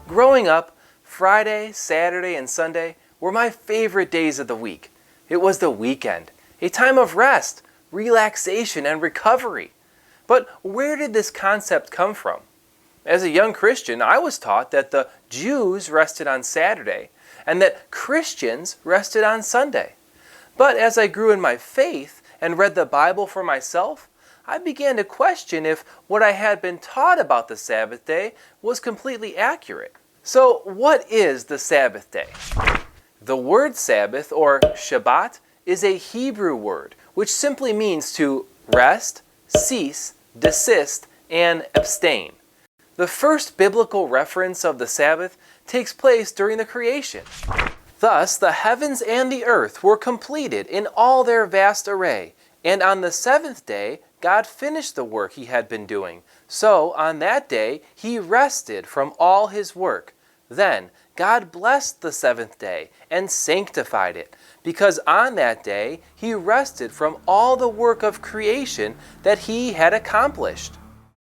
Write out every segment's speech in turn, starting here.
Growing up, Friday, Saturday, and Sunday were my favorite days of the week. It was the weekend, a time of rest, relaxation, and recovery. But where did this concept come from? As a young Christian, I was taught that the Jews rested on Saturday and that Christians rested on Sunday. But as I grew in my faith and read the Bible for myself, I began to question if what I had been taught about the Sabbath day was completely accurate. So, what is the Sabbath day? The word Sabbath, or Shabbat, is a Hebrew word which simply means to rest, cease, desist, and abstain. The first biblical reference of the Sabbath takes place during the creation. Thus, the heavens and the earth were completed in all their vast array, and on the seventh day, God finished the work he had been doing. So, on that day, he rested from all his work. Then, God blessed the seventh day and sanctified it, because on that day, he rested from all the work of creation that he had accomplished.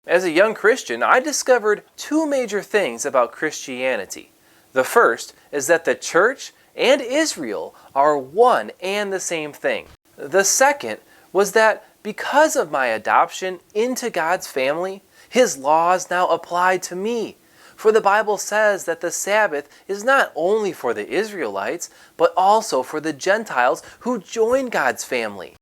As a young Christian, I discovered two major things about Christianity. The first is that the church and Israel are one and the same thing. The second was that because of my adoption into God's family, his laws now apply to me. For the Bible says that the Sabbath is not only for the Israelites, but also for the Gentiles who join God's family.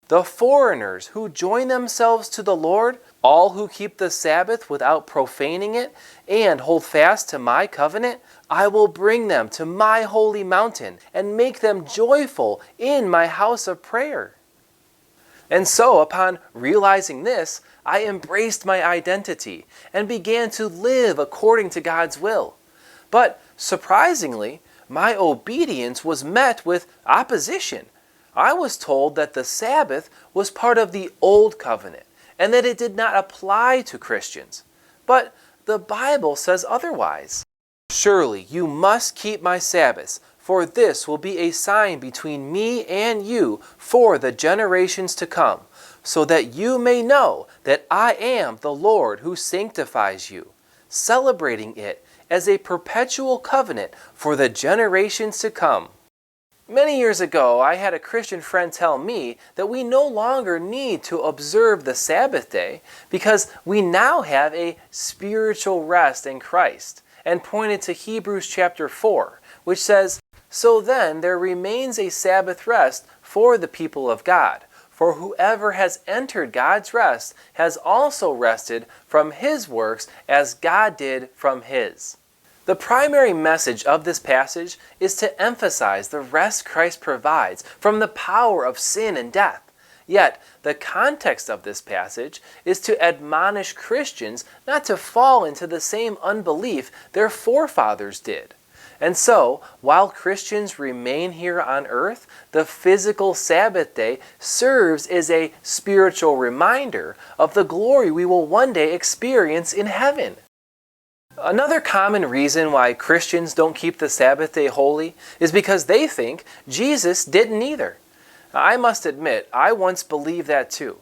The foreigners who join themselves to the Lord, all who keep the Sabbath without profaning it, and hold fast to my covenant, I will bring them to my holy mountain and make them joyful in my house of prayer. And so, upon realizing this, I embraced my identity and began to live according to God's will. But surprisingly, my obedience was met with opposition. I was told that the Sabbath was part of the Old Covenant and that it did not apply to Christians. But the Bible says otherwise. Surely you must keep my Sabbaths, for this will be a sign between me and you for the generations to come, so that you may know that I am the Lord who sanctifies you, celebrating it as a perpetual covenant for the generations to come. Many years ago, I had a Christian friend tell me that we no longer need to observe the Sabbath day because we now have a spiritual rest in Christ, and pointed to Hebrews chapter 4, which says, "So then there remains a Sabbath rest for the people of God, for whoever has entered God's rest has also rested from his works as God did from his." The primary message of this passage is to emphasize the rest Christ provides from the power of sin and death. Yet, the context of this passage is to admonish Christians not to fall into the same unbelief their forefathers did. And so, while Christians remain here on earth, the physical Sabbath day serves as a spiritual reminder of the glory we will one day experience in heaven. Another common reason why Christians don't keep the Sabbath day holy is because they think Jesus didn't either. I must admit, I once believed that too.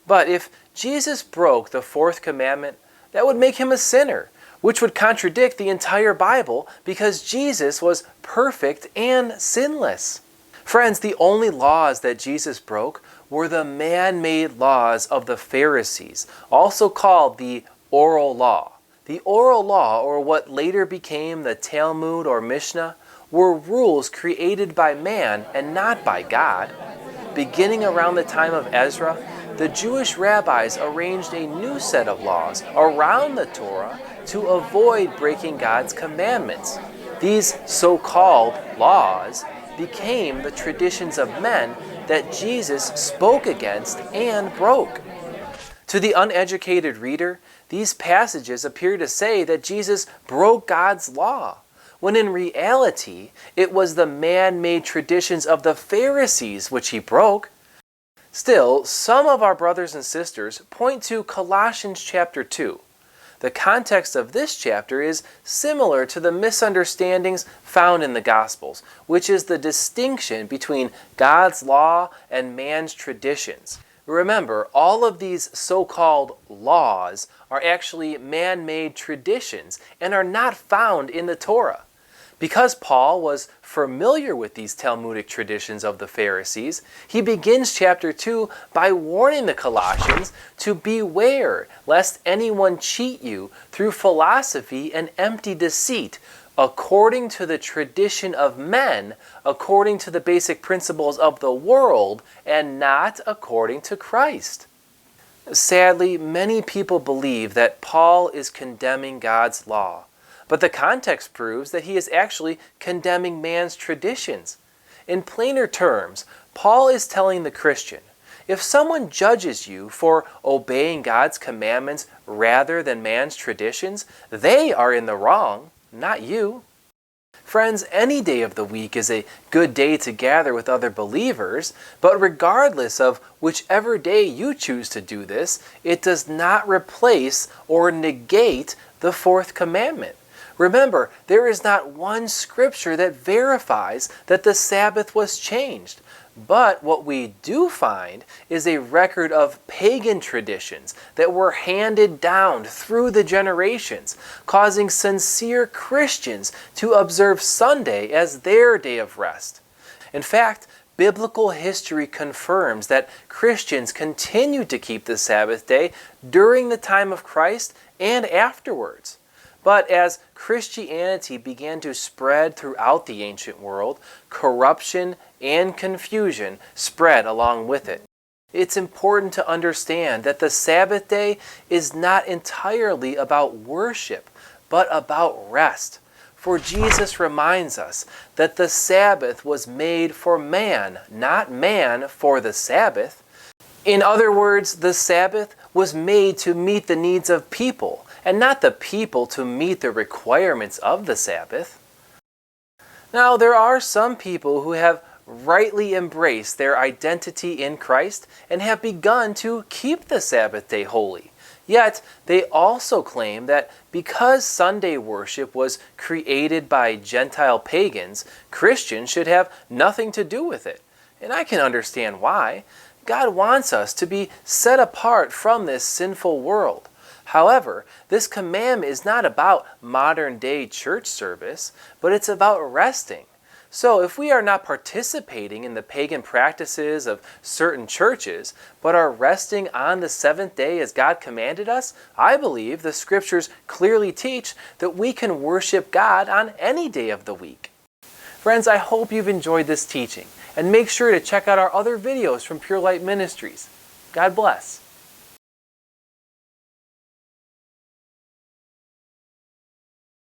But if Jesus broke the fourth commandment, that would make him a sinner, which would contradict the entire Bible because Jesus was perfect and sinless. Friends, the only laws that Jesus broke were the man-made laws of the Pharisees, also called the oral law. The oral law, or what later became the Talmud or Mishnah, were rules created by man and not by God. Beginning around the time of Ezra, the Jewish rabbis arranged a new set of laws around the Torah to avoid breaking God's commandments. These so-called laws became the traditions of men that Jesus spoke against and broke. To the uneducated reader, these passages appear to say that Jesus broke God's law, when in reality, it was the man-made traditions of the Pharisees which he broke. Still, some of our brothers and sisters point to Colossians chapter 2. The context of this chapter is similar to the misunderstandings found in the Gospels, which is the distinction between God's law and man's traditions. Remember, all of these so-called laws are actually man-made traditions and are not found in the Torah. Because Paul was familiar with these Talmudic traditions of the Pharisees, he begins chapter 2 by warning the Colossians to beware lest anyone cheat you through philosophy and empty deceit, according to the tradition of men, according to the basic principles of the world, and not according to Christ. Sadly, many people believe that Paul is condemning God's law, but the context proves that he is actually condemning man's traditions. In plainer terms, Paul is telling the Christian, if someone judges you for obeying God's commandments rather than man's traditions, they are in the wrong, not you. Friends, any day of the week is a good day to gather with other believers, but regardless of whichever day you choose to do this, it does not replace or negate the fourth commandment. Remember, there is not one scripture that verifies that the Sabbath was changed. But what we do find is a record of pagan traditions that were handed down through the generations, causing sincere Christians to observe Sunday as their day of rest. In fact, biblical history confirms that Christians continued to keep the Sabbath day during the time of Christ and afterwards. But as Christianity began to spread throughout the ancient world, corruption and confusion spread along with it. It's important to understand that the Sabbath day is not entirely about worship, but about rest. For Jesus reminds us that the Sabbath was made for man, not man for the Sabbath. In other words, the Sabbath was made to meet the needs of people, and not the people to meet the requirements of the Sabbath. Now, there are some people who have rightly embraced their identity in Christ and have begun to keep the Sabbath day holy. Yet, they also claim that because Sunday worship was created by Gentile pagans, Christians should have nothing to do with it. And I can understand why. God wants us to be set apart from this sinful world. However, this commandment is not about modern-day church service, but it's about resting. So if we are not participating in the pagan practices of certain churches, but are resting on the seventh day as God commanded us, I believe the scriptures clearly teach that we can worship God on any day of the week. Friends, I hope you've enjoyed this teaching, and make sure to check out our other videos from Pure Light Ministries. God bless.